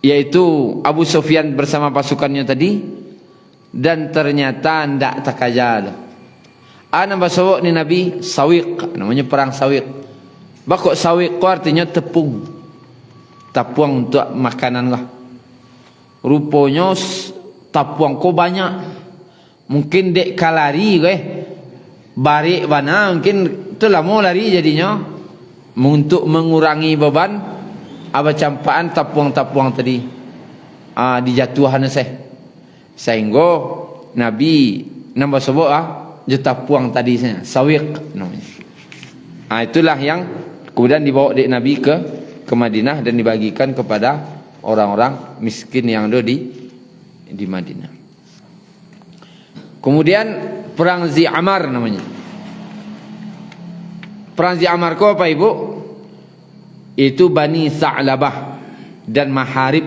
yaitu Abu Sufyan bersama pasukannya tadi. Dan ternyata tidak terkajar. Nama sawak ni Nabi Sawiq, namanya perang Sawiq. Bakok Sawiq artinya tepung, tapuang untuk makanan lah. Rupanya tapuang ko banyak. Mungkin dek kalari barik bana mungkin tu lama lari jadinya. Untuk mengurangi beban apa campaan tapuang-tapuang tadi dijatuhan sehingga Nabi nambah sebut tapuang tadi Sawiq namanya. Itulah yang kemudian dibawa dek Nabi ke Madinah dan dibagikan kepada orang-orang miskin yang ada di Madinah. Kemudian perang Zi'amar namanya. Perang Zi'amar ko apa ibu? Itu Bani Sa'labah dan Maharib.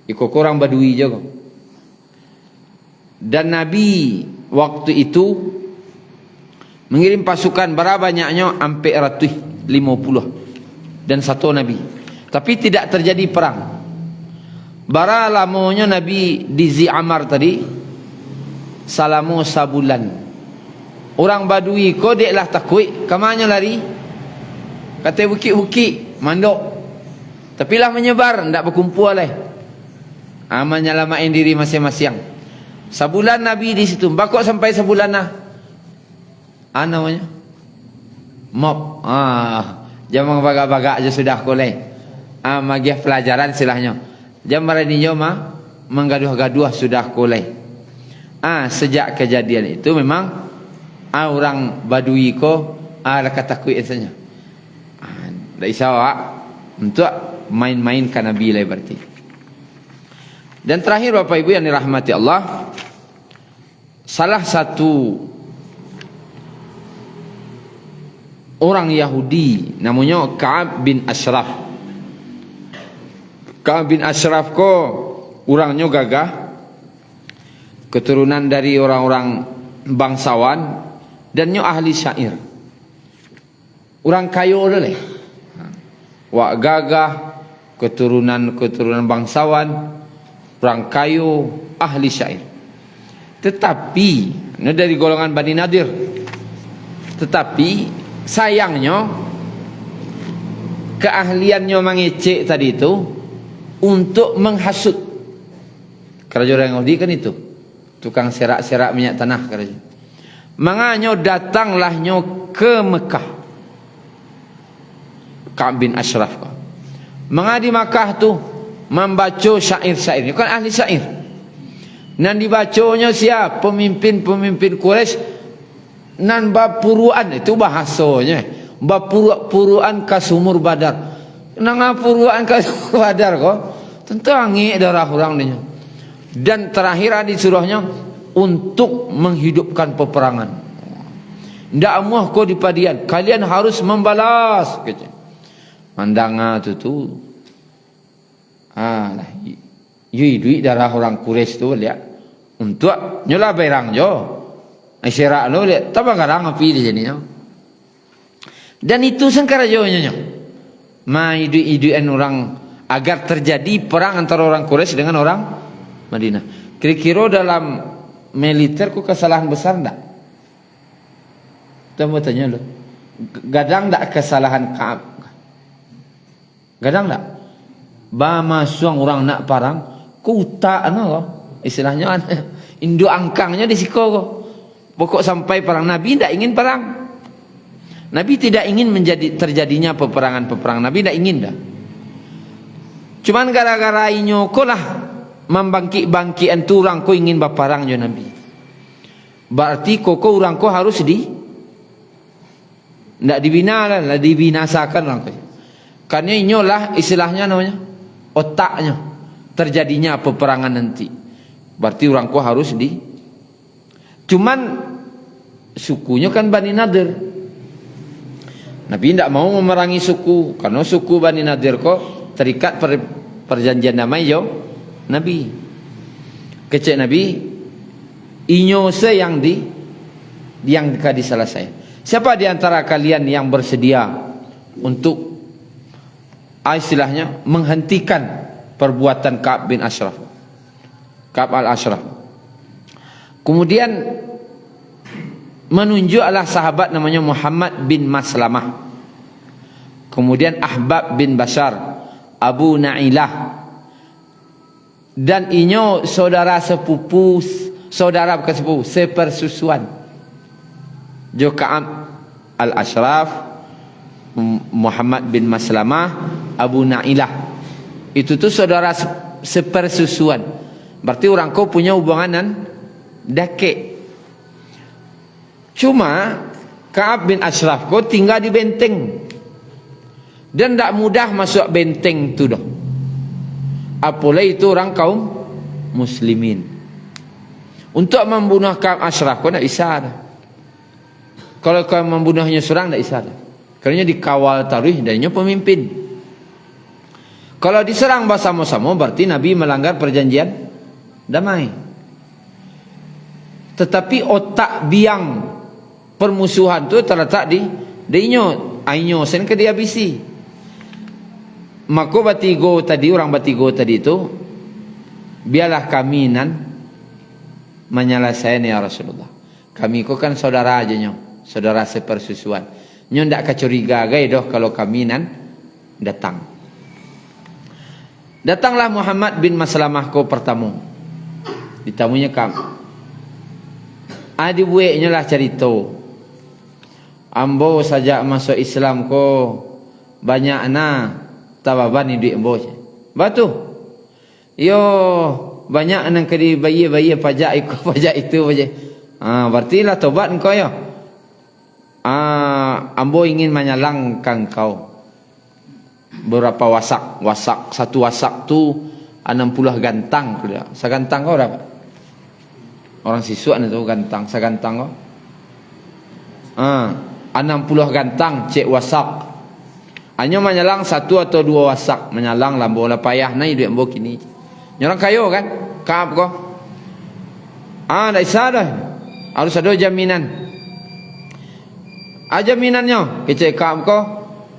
Iko korang Badui juga. Dan Nabi waktu itu mengirim pasukan berapa banyaknya? Hampir 150 dan satu Nabi. Tapi tidak terjadi perang. Bara lamanya Nabi di Zi'amar tadi salamu sabulan. Orang Badui ko deklah takut, kemana lari? Kata bukit-bukit mandok. Tapi lah menyebar, ndak berkumpul lah. Menyelamatkan diri masing-masing. Sebulan Nabi di situ. Bakok sampai sebulan lah. Namanya? Mop. Jangan bagak-bagak je sudah kolej. Magiah pelajaran silahnya. Jam maraninya menggaduh-gaduh sudah kolej. Sejak kejadian itu memang orang Badui ko kata kuih esanya. Tak isyawa untuk main-mainkan Nabi lah berarti. Dan terakhir Bapak Ibu yang dirahmati Allah, salah satu orang Yahudi namanya Ka'ab bin Ashraf. Ka'ab bin Ashraf ko orangnya gagah, keturunan dari orang-orang bangsawan dan nyo ahli syair. Orang kayo leh. Wak gagah, keturunan bangsawan, orang kayo, ahli syair. Tetapi ini dari golongan Bani Nadir. Tetapi sayangnya keahliannya mengecek tadi itu untuk menghasut. Kerajaan Yahudi kan itu tukang serak-serak minyak tanah kerajaan. Makanya datanglahnya ke Mekah. Ka'ab bin Ashraf. Maka di Makkah tu membaca syair-syairnya. Kan ahli syair. Dan dibacanya siapa? Pemimpin-pemimpin Quraisy. Nan bapuruan itu bahasanya. Bapuruan ke sumur Badar. Nang puruan ke sumur Badar kok. Tentu angin darah orang dia. Dan terakhir disuruhnya untuk menghidupkan peperangan. Ndak amuh kau di padian. Kalian harus membalas. Mandanga tu. Lah. Duit darah orang Quraisy tu lihat. Untuk nyola berang jo. Isyarat lo lihat. Tapi kadang api di sini. Dan itu sengkara jo nyonya. Idu-iduan orang agar terjadi perang antara orang Quraisy dengan orang Madinah. Kira-kira dalam militer ku kesalahan besar enggak? Kita mau tanya lo. Gadang enggak kesalahan Ka'ab? Gadang enggak? Masuk orang nak parang, ku utak istilahnya induk angkangnya di siko ko. Pokok sampai perang Nabi tidak ingin perang. Nabi tidak ingin terjadinya peperangan. Nabi tidak ingin dah. Cuman gara-gara inyoko lah membangkit anturang ko ingin berperang jo Nabi. Berarti koko orang ko harus tidak dibinasakan orang ko. Karena inyolah istilahnya namanya otaknya terjadinya peperangan nanti. Berarti orang ko harus cuman sukunya kan Bani Nadir. Nabi tidak mau memerangi suku karena suku Bani Nadir ko terikat perjanjian damai yo Nabi. Kecek Nabi inyose yang diselesai. Siapa di antara kalian yang bersedia untuk istilahnya menghentikan perbuatan Ka'ab bin Ashraf, Ka'ab al-Ashraf. Kemudian menunjuk adalah sahabat namanya Muhammad bin Maslamah. Kemudian Ahbab bin Bashar, Abu Na'ilah, dan inyo saudara sepupu sepersusuan jo Ka'ab al-Ashraf, Muhammad bin Maslamah, Abu Na'ilah. Itu tuh saudara sepersusuan. Berarti orang kau punya hubungan dake. Cuma Ka'ab bin Ashraf kau tinggal di benteng. Dan tak mudah masuk benteng tu dah. Apalagi itu orang kaum muslimin. Untuk membunuh Ka'ab Ashraf kau tak bisa dah. Kalau kau membunuhnya seorang tak bisa dah. Kerana dikawal taruh darinya pemimpin. Kalau diserang bersama-sama berarti Nabi melanggar perjanjian damai. Tetapi otak biang permusuhan tu terletak di inyo sen ke dia bisi. Maka orang batigo tadi itu biarlah kami menyelesaikan ya Rasulullah. Kami ko kan saudara aja saudara sepersusuan. Nyo ndak kecuriga gai doh kalau kami datang. Datanglah Muhammad bin Maslamah ko pertama. Ditamunya Ka'ab. Adi bueknya lah cerita. Ambo saja masuk Islam ko banyak tababan ni duit ambo. Batu. Yo banyak nang kedi bayi pajak ikut pajak itu pajak. Berarti lah tobat engkau ya. Ambo ingin menyalangkan kau. Berapa wasak? Satu wasak tu 60 gantang. Sagantang kau berapa? Orang siswa ni tu gantang. Sagantang kau? 60 gantang cek wasak. Hanya menyalang 1 atau 2 wasak. Menyalang lah bola payah naik duit ambo kini. Nyorang kayo kan? Ka'ab kau? Tak isah dah. Harus ada jaminan. Jaminannya kecek Ka'ab kau,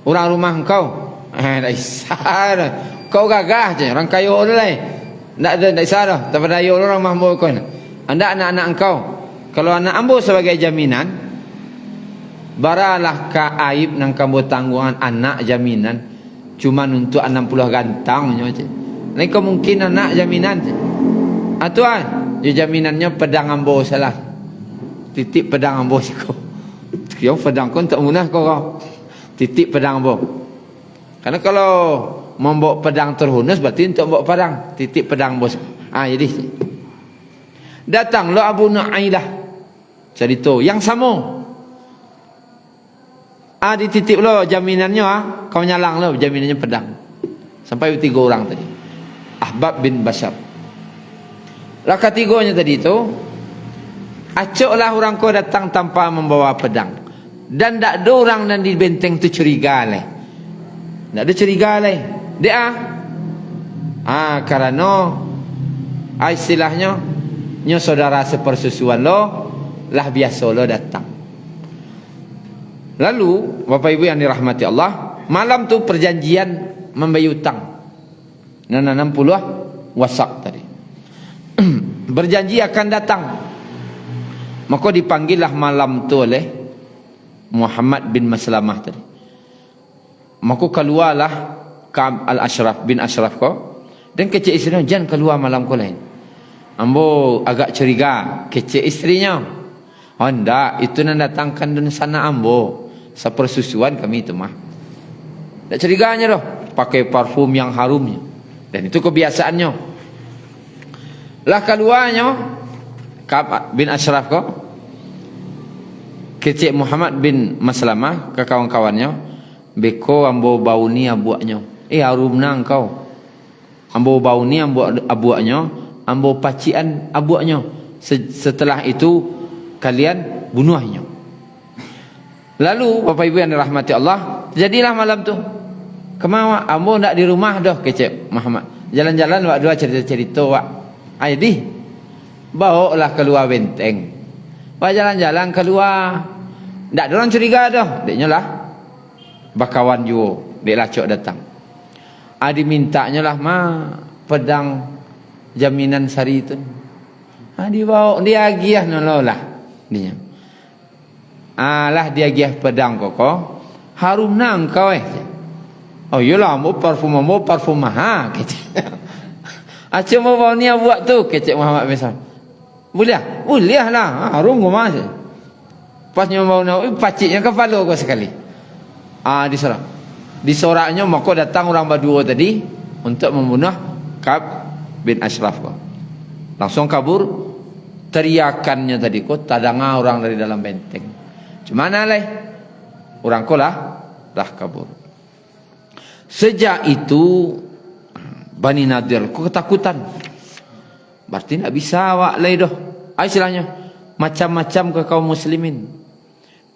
orang rumah kau. Tak isah dah. Kau gagah je, orang kaya orang lain. Tak isah dah. Tak pernah orang rumah ambo kau. Anda anak-anak kau. Kalau anak ambo sebagai jaminan, baralah ka aib nang kamu tanggungan anak jaminan cuma untuk 60 gantang je. Lain kemungkinan anak jaminan je. Tuan, jaminannya pedang ambo salah. Titip pedang ambo kau. Kau pedang kau tak munah kau. Titip pedang ambo. Karena kalau membawa pedang terhunus berarti untuk membawa pedang. Titip pedang ambo. Jadi datang lo Abu Nu'ailah. Cerita yang sama. Dititip lo jaminannya kau nyalang lo jaminannya pedang. Sampai 3 orang tadi. Ahbab bin Bashar. Lah ketiganya tadi tu, acoklah orang kau datang tanpa membawa pedang. Dan tak ada orang yang di benteng tu curiga leh. Tak ada curiga leh. Dia karena istilahnya nyo saudara sepersusuan lo lah biasa lo datang. Lalu Bapak Ibu yang dirahmati Allah, malam tu perjanjian membayar hutang. 60 wasak tadi. Berjanji akan datang. Maka dipanggillah malam tu oleh Muhammad bin Maslamah tadi. Maka keluarlah Ka'ab al-Ashraf bin Ashraf ko. Dan kecik isterinya, jangan keluar malam ko lain. Ambo agak curiga. Kecik isterinya. Tidak, itu nak datangkan dan sana ambo. Sepersusuan kami itu mah. Tak curiganya doh. Pakai parfum yang harumnya. Dan itu kebiasaannya. Lah keluarnya Ka'ab bin Ashraf ko. Kecik Muhammad bin Maslamah ke kawan-kawannya. Beko ambo bau ni abuaknya. Harum nang kau. Ambo bau ni abuaknya. Ambo pacian abuaknya. Setelah itu kalian bunuhnya. Lalu Bapak Ibu yang dirahmati Allah, jadilah malam tu. Kemana? Ambo nak di rumah dah kecik Muhammad. Jalan-jalan wak dua cerita-cerita wak. Jadi bawalah keluar benteng. Wak jalan-jalan keluar. Tak ada orang curiga dah. Deknya lah bakawan juga. Dek lacok datang. Dimintanya lah pedang jaminan sari itu. Dibawa dia agiah nololah. Dia. Lah dia agiah pedang koko. Harum nang kau Oh iyalah mau parfum mahal kecik. Acik mau bawa ni buat tu kecik Muhammad bin Maslamah. Boleh lah. Harum kau mas. Pasnya mau paciknya kepala kau sekali. Disorak. Disoraknya maka datang orang berdua tadi untuk membunuh Ka'ab bin Ashraf kau. Langsung kabur. Teriakannya tadi kau tadanga orang dari dalam benteng. Cumana leh? Orang kau lah kabur. Sejak itu Bani Nadir kau ketakutan. Berarti tak bisa awak leh dah. Istilahnya macam-macam ke kaum muslimin.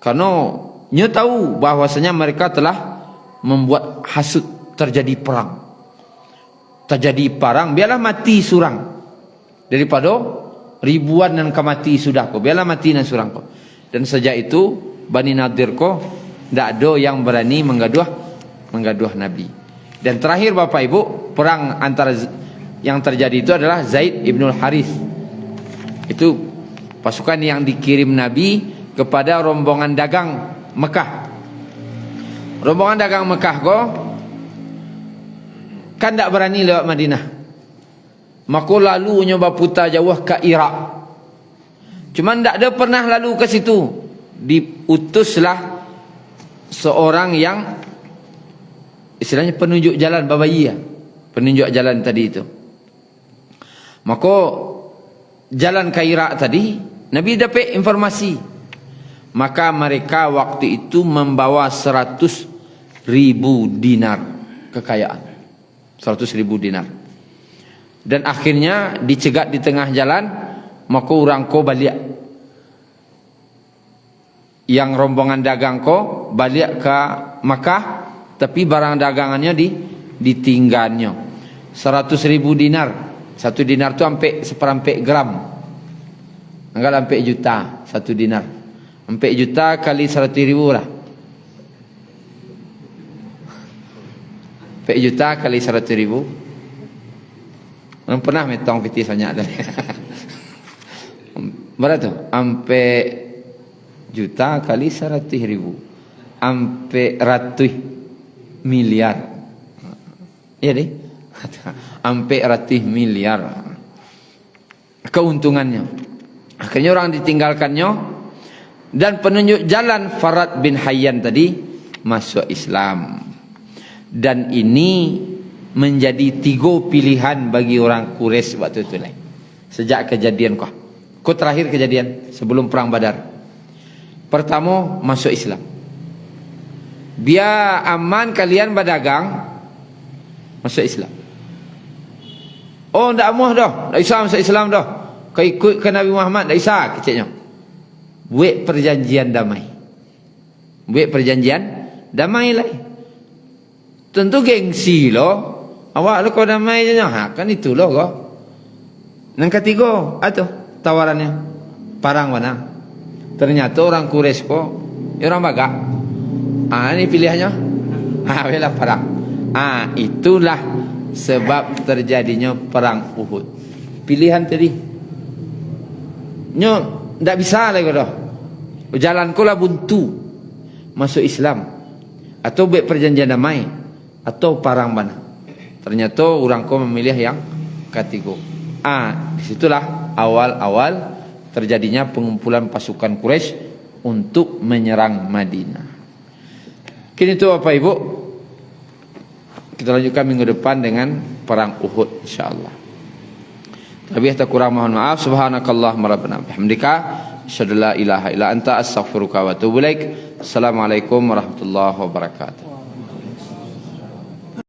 Karena nyo tahu bahwasanya mereka telah membuat hasud terjadi perang. Terjadi perang, biarlah mati surang. Daripada ribuan yang kemati sudah kau. Biarlah mati dan surang kau. Dan sejak itu Bani Nadir kau tak ada yang berani menggaduh Nabi. Dan terakhir Bapak Ibu, perang antara yang terjadi itu adalah Zaid ibnul Harith. Itu pasukan yang dikirim Nabi kepada rombongan dagang Mekah. Rombongan dagang Mekah kau kan tak berani lewat Madinah. Maka lalu nyoba putar jauh ke Iraq. Cuma tak ada pernah lalu ke situ. Diutuslah seorang yang istilahnya penunjuk jalan babayi, penunjuk jalan tadi itu. Maka jalan ke Iraq tadi, Nabi dapat informasi. Maka mereka waktu itu membawa 100.000 dinar kekayaan. 100.000 dinar. Dan akhirnya dicegat di tengah jalan, maka orang ko balik. Yang rombongan dagang ko balik ke Makkah, tapi barang dagangannya ditinggalnya. 100.000 dinar. 1 dinar tu hampir seperempat gram. Anggap hampir juta 1 dinar. 4 juta kali 100.000 lah. 4 juta kali 100.000. Orang pernah metong piti banyak tadi. Berapa tu? 4 juta kali 100.000. 400 miliar. Iya deh. 400 miliar. Keuntungannya. Akhirnya orang ditinggalkannya. Dan penunjuk jalan Farad bin Hayyan tadi masuk Islam. Dan ini menjadi 3 pilihan bagi orang Quraisy waktu itu lain. Sejak kejadian kau terakhir kejadian sebelum perang Badar. Pertama, masuk Islam. Biar aman kalian berdagang, masuk Islam. Oh, tak amuh dah. Tak isah masuk Islam dah. Kau ikut ke Nabi Muhammad, tak isah kecilnya. Buat perjanjian damai. Buat perjanjian damai lah. Tentu gengsi loh. Awak lu kau damai je kan itu loh kau. Yang ketiga, atuh tawarannya. Parang mana? Ternyata orang Quraisy kok orang Baga. Ini pilihannya. Bela perang. Itulah sebab terjadinya perang Uhud. Pilihan tadi. Nyo ndak bisa lagi dah. Jalan ko lah buntu. Masuk Islam atau buat perjanjian damai atau parang mana. Ternyata orang ko memilih yang ketiga. Disitulah awal-awal terjadinya pengumpulan pasukan Quraisy untuk menyerang Madinah. Kini itu Bapak Ibu, kita lanjutkan minggu depan dengan perang Uhud insyaallah. Tapi tak kurang mohon maaf. Subhanakallahumma rabbana bihamdika asyhadu la ilaha illa anta astaghfiruka wa atubu ilaik. Assalamualaikum warahmatullahi wabarakatuh.